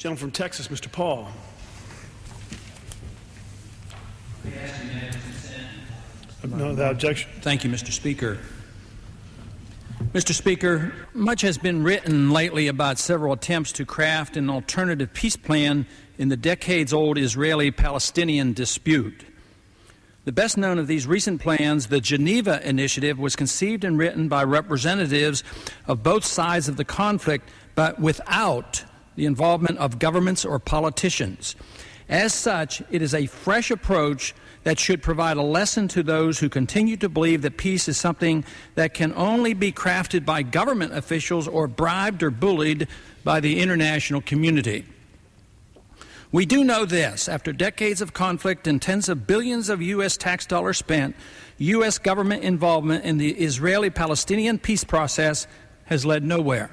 Gentleman from Texas, Mr. Paul. No, without objection. Thank you, Mr. Speaker. Mr. Speaker, much has been written lately about several attempts to craft an alternative peace plan in the decades-old Israeli-Palestinian dispute. The best known of these recent plans, the Geneva Initiative, was conceived and written by representatives of both sides of the conflict, but without the involvement of governments or politicians. As such, it is a fresh approach that should provide a lesson to those who continue to believe that peace is something that can only be crafted by government officials or bribed or bullied by the international community. We do know this. After decades of conflict and tens of billions of U.S. tax dollars spent, U.S. government involvement in the Israeli-Palestinian peace process has led nowhere.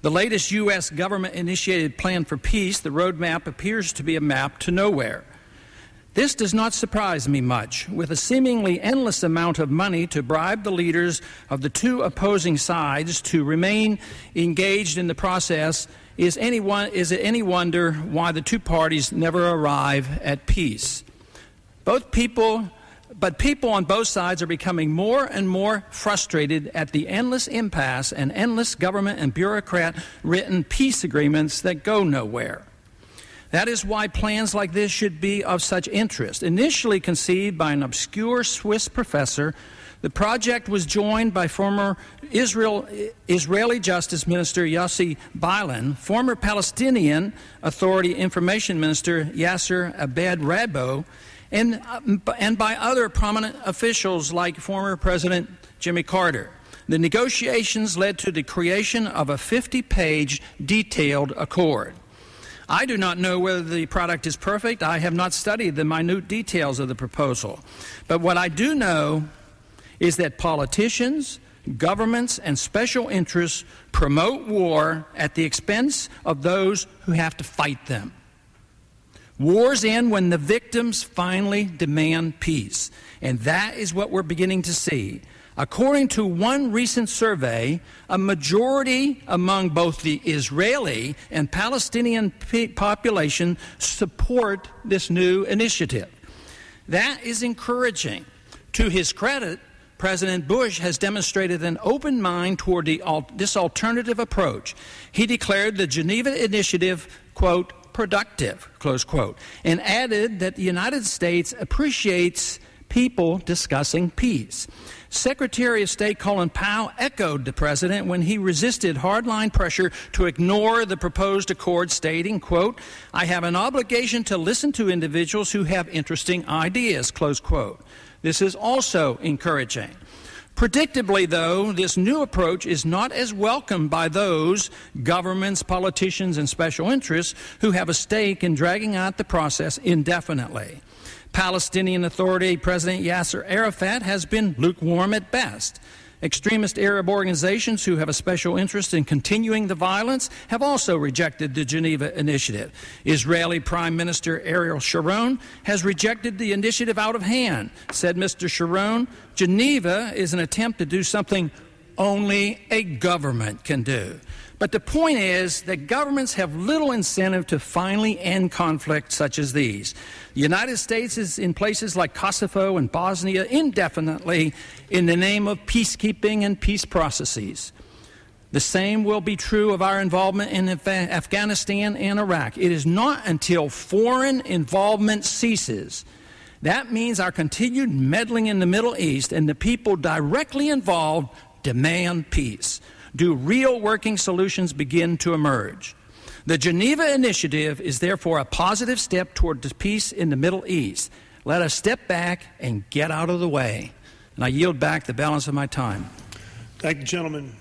The latest U.S. government-initiated plan for peace, the roadmap, appears to be a map to nowhere. This does not surprise me much. With a seemingly endless amount of money to bribe the leaders of the two opposing sides to remain engaged in the process, is it any wonder why the two parties never arrive at peace? But people on both sides are becoming more and more frustrated at the endless impasse and endless government and bureaucrat-written peace agreements that go nowhere. That is why plans like this should be of such interest. Initially conceived by an obscure Swiss professor, the project was joined by former Israeli Justice Minister Yossi Bilan, former Palestinian Authority Information Minister Yasser Abed-Rabo, and by other prominent officials like former President Jimmy Carter. The negotiations led to the creation of a 50-page detailed accord. I do not know whether the product is perfect. I have not studied the minute details of the proposal. But what I do know is that politicians, governments, and special interests promote war at the expense of those who have to fight them. Wars end when the victims finally demand peace, and that is what we're beginning to see. According to one recent survey, a majority among both the Israeli and Palestinian population support this new initiative. That is encouraging. To his credit, President Bush has demonstrated an open mind toward this alternative approach. He declared the Geneva Initiative, quote, productive, close quote, and added that the United States appreciates people discussing peace. Secretary of State Colin Powell echoed the president when he resisted hardline pressure to ignore the proposed accord, stating, quote, I have an obligation to listen to individuals who have interesting ideas, close quote. This is also encouraging. Predictably, though, this new approach is not as welcomed by those governments, politicians, and special interests who have a stake in dragging out the process indefinitely. Palestinian Authority President Yasser Arafat has been lukewarm at best. Extremist Arab organizations who have a special interest in continuing the violence have also rejected the Geneva Initiative. Israeli Prime Minister Ariel Sharon has rejected the initiative out of hand. Said Mr. Sharon, Geneva is an attempt to do something only a government can do. But the point is that governments have little incentive to finally end conflicts such as these. The United States is in places like Kosovo and Bosnia indefinitely in the name of peacekeeping and peace processes. The same will be true of our involvement in Afghanistan and Iraq. It is not until foreign involvement ceases. That means our continued meddling in the Middle East and the people directly involved demand peace. Do real working solutions begin to emerge? The Geneva Initiative is therefore a positive step toward peace in the Middle East. Let us step back and get out of the way. And I yield back the balance of my time. Thank you, gentlemen.